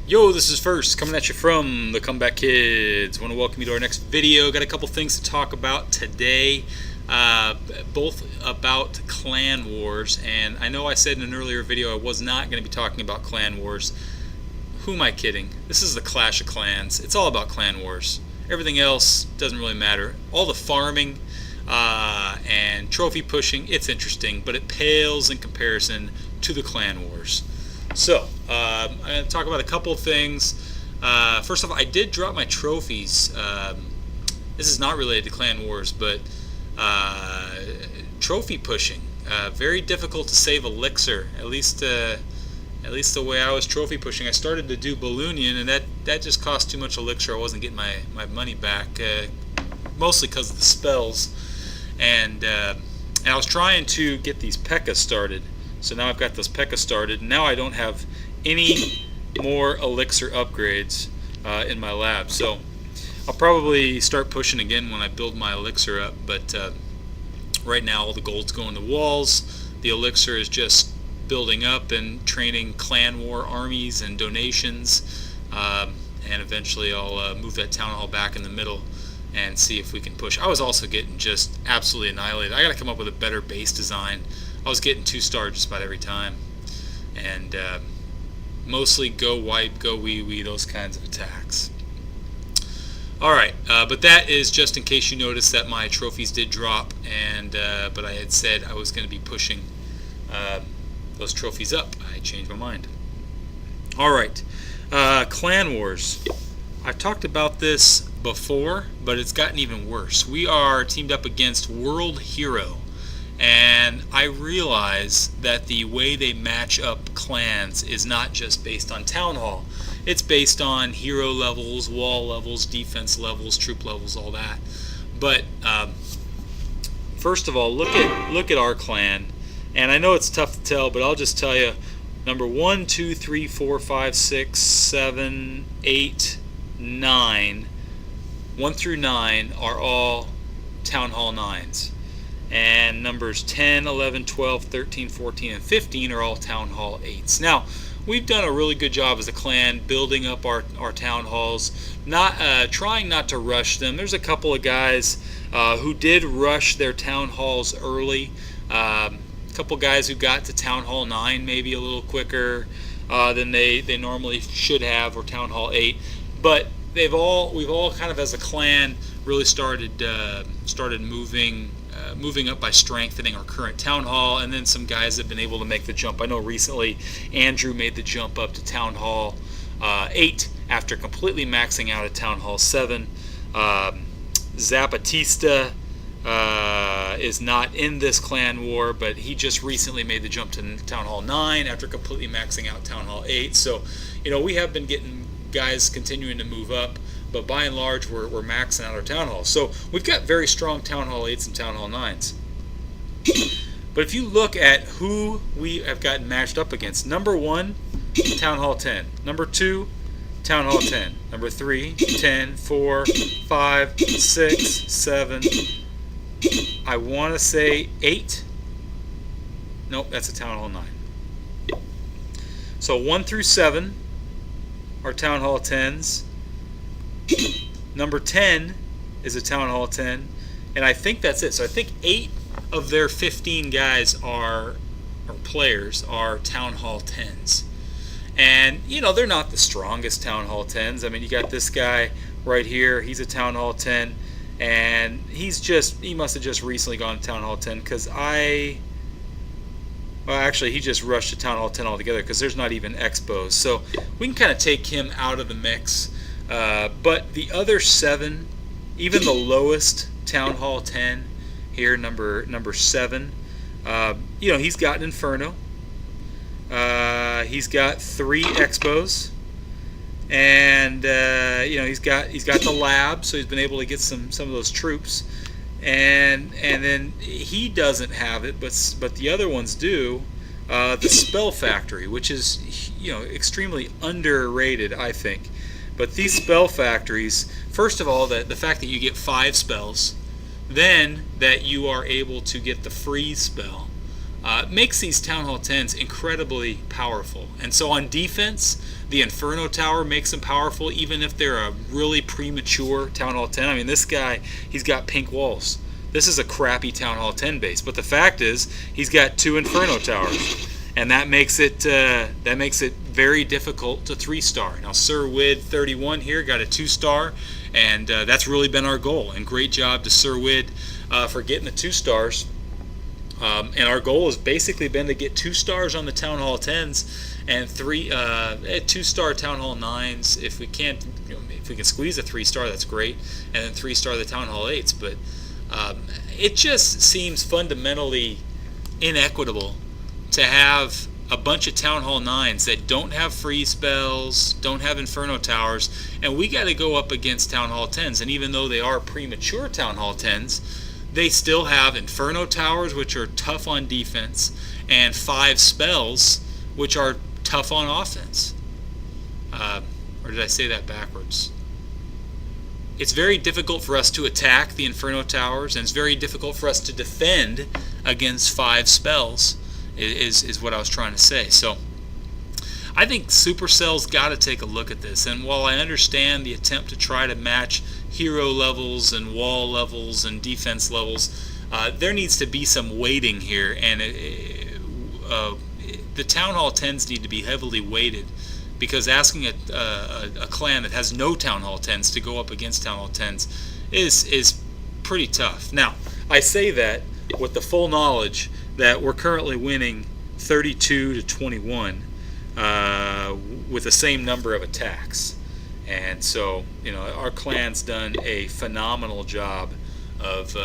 Yo, this is First, coming at you from the Comeback Kids. Want to welcome you to our next video. Got a couple things to talk about today, both about Clan Wars. And I know I said in an earlier video I was not going to be talking about Clan Wars. Who am I kidding? This is the Clash of Clans. It's all about Clan Wars. Everything else doesn't really matter. All the farming and trophy pushing, it's interesting, but it pales in comparison to the Clan Wars. So, I'm going to talk about a couple of things. First off, I did drop my trophies. This is not related to Clan Wars, but trophy pushing. Very difficult to save elixir, at least the way I was trophy pushing. I started to do Balloonion, and that just cost too much elixir. I wasn't getting my money back, mostly because of the spells. And I was trying to get these P.E.K.K.A started. So now I've got those P.E.K.K.A started. Now I don't have any more elixir upgrades in my lab. So I'll probably start pushing again when I build my elixir up. But right now all the gold's going to walls. The elixir is just building up and training clan war armies and donations. And eventually I'll move that town hall back in the middle and see if we can push. I was also getting just absolutely annihilated. I got to come up with a better base design. I was getting 2-star just about every time, and mostly go wipe, go wee, those kinds of attacks. Alright, but that is just in case you noticed that my trophies did drop, and but I had said I was going to be pushing those trophies up. I changed my mind. Alright, Clan Wars. I've talked about this before, but it's gotten even worse. We are teamed up against World Hero. And I realize that the way they match up clans is not just based on Town Hall. It's based on hero levels, wall levels, defense levels, troop levels, all that. But first of all, look at our clan. And I know it's tough to tell, but I'll just tell you, number 1, 2, 3, 4, 5, 6, 7, 8, 9, 1 through 9 are all Town Hall 9s. And numbers 10, 11, 12, 13, 14, and 15 are all Town Hall 8s. Now, we've done a really good job as a clan building up our Town Halls, trying not to rush them. There's a couple of guys who did rush their Town Halls early. A couple guys who got to Town Hall 9 maybe a little quicker than they normally should have, or Town Hall 8. But we've all kind of as a clan really started moving up by strengthening our current Town Hall, and then some guys have been able to make the jump. I know recently Andrew made the jump up to Town Hall 8 after completely maxing out at Town Hall 7. Zapatista is not in this clan war, but he just recently made the jump to Town Hall 9 after completely maxing out Town Hall 8. So, we have been getting guys continuing to move up, but by and large we're maxing out our Town Hall. So we've got very strong Town Hall 8s and Town Hall 9s. But if you look at who we have gotten matched up against, number 1, Town Hall 10. Number 2, Town Hall 10. Number 3, 10, 4, 5, 6, 7, I want to say 8. Nope, that's a Town Hall 9. So 1 through 7 are Town Hall 10s. Number 10 is a Town Hall 10, and I think that's it. So I think 8 of their 15 guys or players are Town Hall 10s. And, they're not the strongest Town Hall 10s. I mean, you got this guy right here. He's a Town Hall 10, and he must have just recently gone to Town Hall 10 because well, actually, he just rushed to Town Hall 10 altogether because there's not even Expos. So we can kind of take him out of the mix. But the other 7, even the lowest Town Hall 10 here, number 7, he's got an Inferno. He's got 3 Expos, and he's got the lab, so he's been able to get some of those troops, and then he doesn't have it, but the other ones do. The Spell Factory, which is extremely underrated, I think. But these spell factories, first of all, the fact that you get 5 spells, then that you are able to get the freeze spell, makes these Town Hall 10s incredibly powerful. And so on defense, the Inferno Tower makes them powerful, even if they're a really premature Town Hall 10. I mean, this guy, he's got pink walls. This is a crappy Town Hall 10 base, but the fact is, he's got 2 Inferno Towers, and that makes it very difficult to 3-star. Now, Sir Wid 31 here got a 2-star, and that's really been our goal. And great job to Sir Wid for getting the 2 stars. And our goal has basically been to get 2 stars on the Town Hall 10s and 2-star Town Hall 9s. If we can't, if we can squeeze a 3-star, that's great, and then 3-star the Town Hall 8s. But it just seems fundamentally inequitable to have a bunch of Town Hall 9s that don't have freeze spells, don't have Inferno Towers, and we got to go up against Town Hall 10s. And even though they are premature Town Hall 10s, they still have Inferno Towers, which are tough on defense, and 5 spells, which are tough on offense. Or did I say that backwards? It's very difficult for us to attack the Inferno Towers, and it's very difficult for us to defend against 5 spells, is what I was trying to say. So I think Supercell's got to take a look at this. And while I understand the attempt to try to match hero levels and wall levels and defense levels, there needs to be some weighting here, and the Town Hall 10s need to be heavily weighted, because asking a clan that has no Town Hall 10s to go up against Town Hall 10s is pretty tough. Now, I say that with the full knowledge that we're currently winning 32-21 with the same number of attacks. And so, our clan's done a phenomenal job of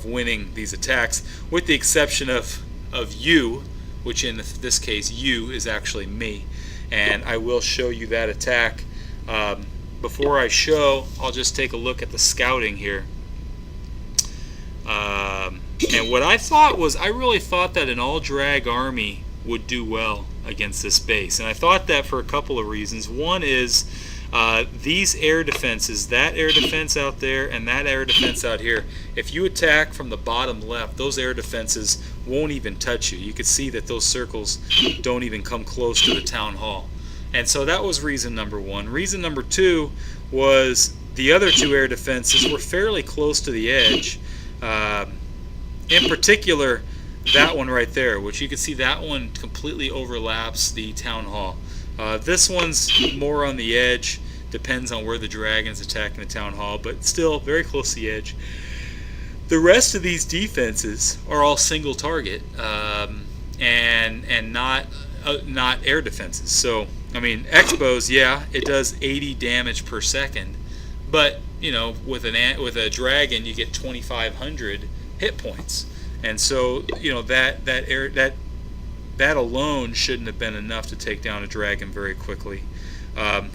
winning these attacks, with the exception of you, which in this case, you is actually me. And I will show you that attack. Before I show, I'll just take a look at the scouting here. And what I thought was, I really thought that an all-drag army would do well against this base. And I thought that for a couple of reasons. One is these air defenses, that air defense out there and that air defense out here, if you attack from the bottom left, those air defenses won't even touch you. You can see that those circles don't even come close to the Town Hall. And so that was reason number 1. Reason number 2 was the other 2 air defenses were fairly close to the edge. In particular, that one right there, which you can see that one completely overlaps the Town Hall. This one's more on the edge, depends on where the dragon's attacking the Town Hall, but still very close to the edge. The rest of these defenses are all single target and not air defenses. So, I mean, Expo's, yeah, it does 80 damage per second, but with a dragon you get 2,500 hit points, and so that alone shouldn't have been enough to take down a dragon very quickly.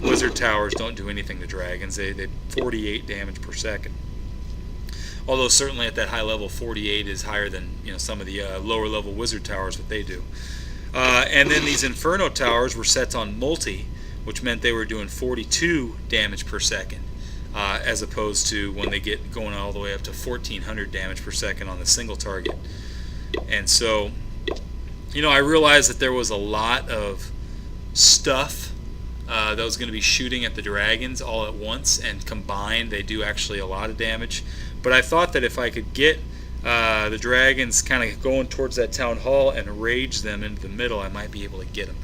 Wizard towers don't do anything to dragons. They 48 damage per second. Although certainly at that high level, 48 is higher than some of the lower level wizard towers, what they do. And then these Inferno towers were set on multi, which meant they were doing 42 damage per second. As opposed to when they get going all the way up to 1,400 damage per second on the single target. And so, I realized that there was a lot of stuff that was going to be shooting at the dragons all at once, and combined they do actually a lot of damage. But I thought that if I could get the dragons kind of going towards that Town Hall and rage them into the middle, I might be able to get them.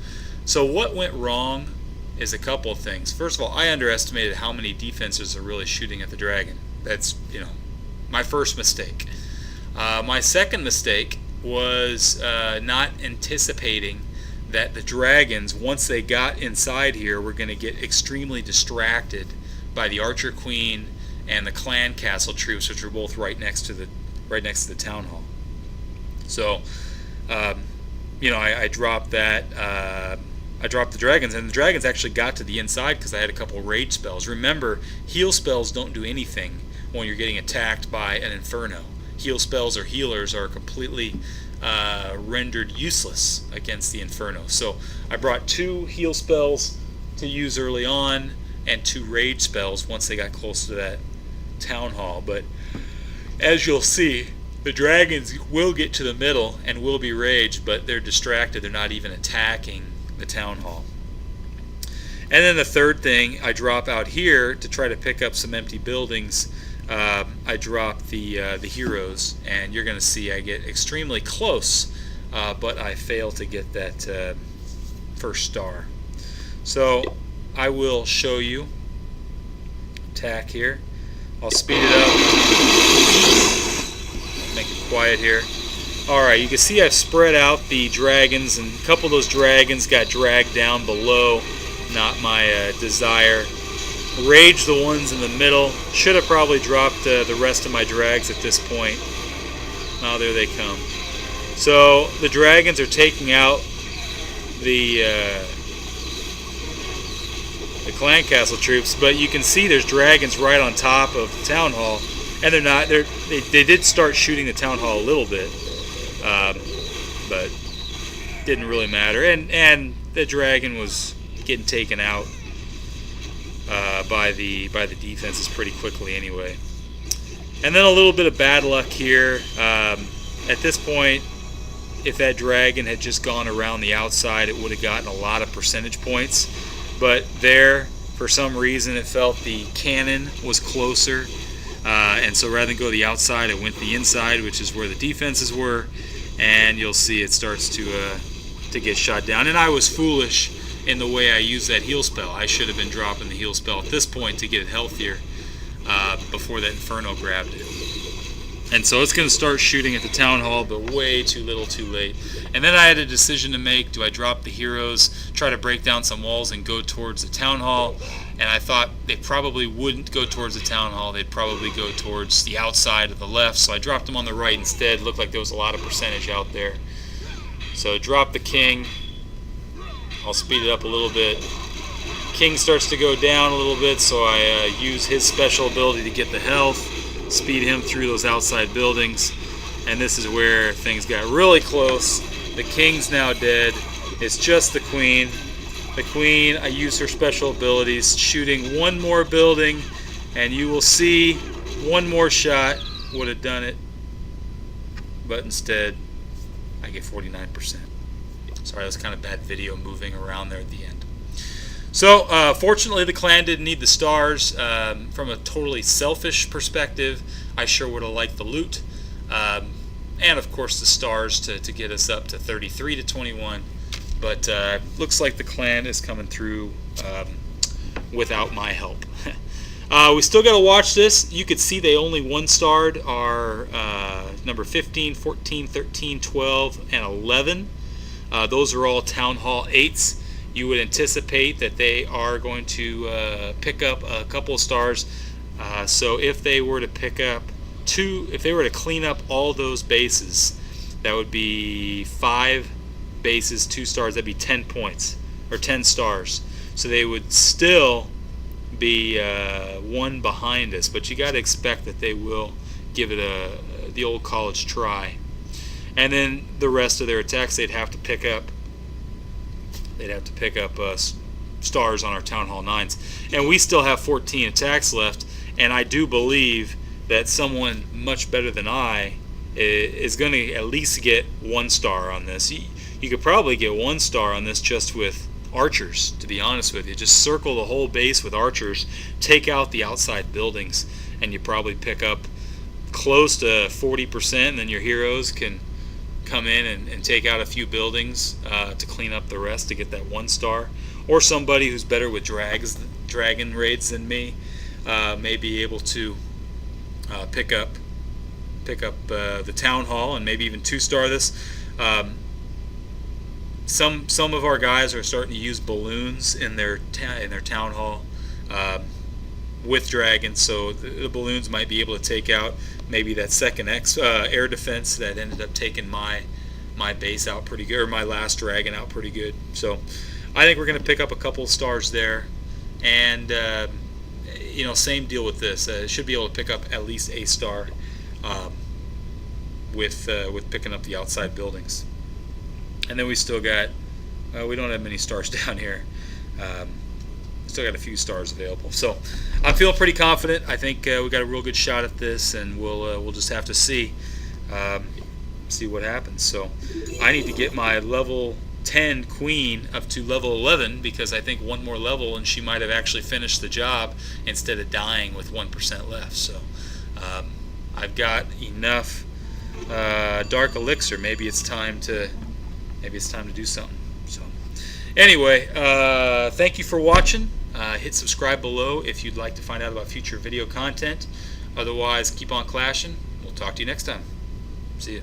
So what went wrong is a couple of things. First of all, I underestimated how many defenses are really shooting at the dragon. That's, my first mistake. My second mistake was not anticipating that the dragons, once they got inside here, were going to get extremely distracted by the Archer Queen and the Clan Castle troops, which were both right next to the Town Hall. So, I dropped that. I dropped the dragons, and the dragons actually got to the inside because I had a couple rage spells. Remember, heal spells don't do anything when you're getting attacked by an Inferno. Heal spells or healers are completely rendered useless against the Inferno. So I brought 2 heal spells to use early on and 2 rage spells once they got close to that Town Hall. But as you'll see, The dragons will get to the middle and will be raged, but they're distracted. They're not even attacking the town hall. And then the third thing, I drop out here to try to pick up some empty buildings. I drop the heroes, and you're going to see I get extremely close, but I fail to get that first star. So I will show you. Attack here. I'll speed it up. Make it quiet here. Alright, you can see I've spread out the dragons, and a couple of those dragons got dragged down below. Not my desire. Rage the ones in the middle. Should have probably dropped the rest of my drags at this point. Now there they come. So the dragons are taking out the clan castle troops, but you can see there's dragons right on top of the town hall, and they're not. They did start shooting the town hall a little bit, but didn't really matter. And the dragon was getting taken out by the defenses pretty quickly anyway. And then a little bit of bad luck here. At this point, if that dragon had just gone around the outside, it would have gotten a lot of percentage points. But there, for some reason, it felt the cannon was closer. And so rather than go the outside, it went the inside, which is where the defenses were. And you'll see it starts to get shot down. And I was foolish in the way I used that heal spell. I should have been dropping the heal spell at this point to get it healthier before that Inferno grabbed it. And so it's going to start shooting at the town hall, but way too little too late. And then I had a decision to make. Do I drop the heroes, try to break down some walls, and go towards the town hall? And I thought they probably wouldn't go towards the town hall. They'd probably go towards the outside of the left. So I dropped them on the right instead. Looked like there was a lot of percentage out there. So drop the king. I'll speed it up a little bit. King starts to go down a little bit, so I use his special ability to get the health, speed him through those outside buildings, and this is where things got really close. The king's now dead. It's just the queen. The queen, I use her special abilities, shooting one more building, and you will see one more shot would have done it, but instead I get 49%. Sorry, that was kind of bad video moving around there at the end. So, fortunately, the clan didn't need the stars. From a totally selfish perspective, I sure would have liked the loot. And, of course, the stars to get us up to 33 to 21. But looks like the clan is coming through without my help. We still got to watch this. You could see they only one-starred our number 15, 14, 13, 12, and 11. Those are all Town Hall 8s. You would anticipate that they are going to pick up a couple of stars. So if they were to pick up if they were to clean up all those bases, that would be 5 bases, 2 stars. That'd be 10 points, or 10 stars. So they would still be 1 behind us. But you got to expect that they will give it the old college try. And then the rest of their attacks, they'd have to pick up. Stars on our Town Hall 9s. And we still have 14 attacks left, and I do believe that someone much better than I is going to at least get 1 star on this. You could probably get 1 star on this just with archers, to be honest with you. Just circle the whole base with archers, take out the outside buildings, and you probably pick up close to 40%, and then your heroes can come in and take out a few buildings to clean up the rest to get that 1 star. Or somebody who's better with dragon raids than me may be able to pick up the town hall and maybe even 2-star this. Some of our guys are starting to use balloons in their town hall with dragons, so the balloons might be able to take out maybe that second air defense that ended up taking my base out pretty good, or my last dragon out pretty good. So I think we're going to pick up a couple of stars there, and same deal with this. Should be able to pick up at least a star with picking up the outside buildings. And then we still got we don't have many stars down here. Still got a few stars available, so I'm feeling pretty confident. I think we got a real good shot at this, and we'll just have to see. See what happens. So I need to get my level 10 queen up to level 11, because I think one more level and she might have actually finished the job instead of dying with 1% left. So I've got enough dark elixir. Maybe it's time to do something. So anyway, thank you for watching. Hit subscribe below if you'd like to find out about future video content. Otherwise, keep on clashing. We'll talk to you next time. See ya.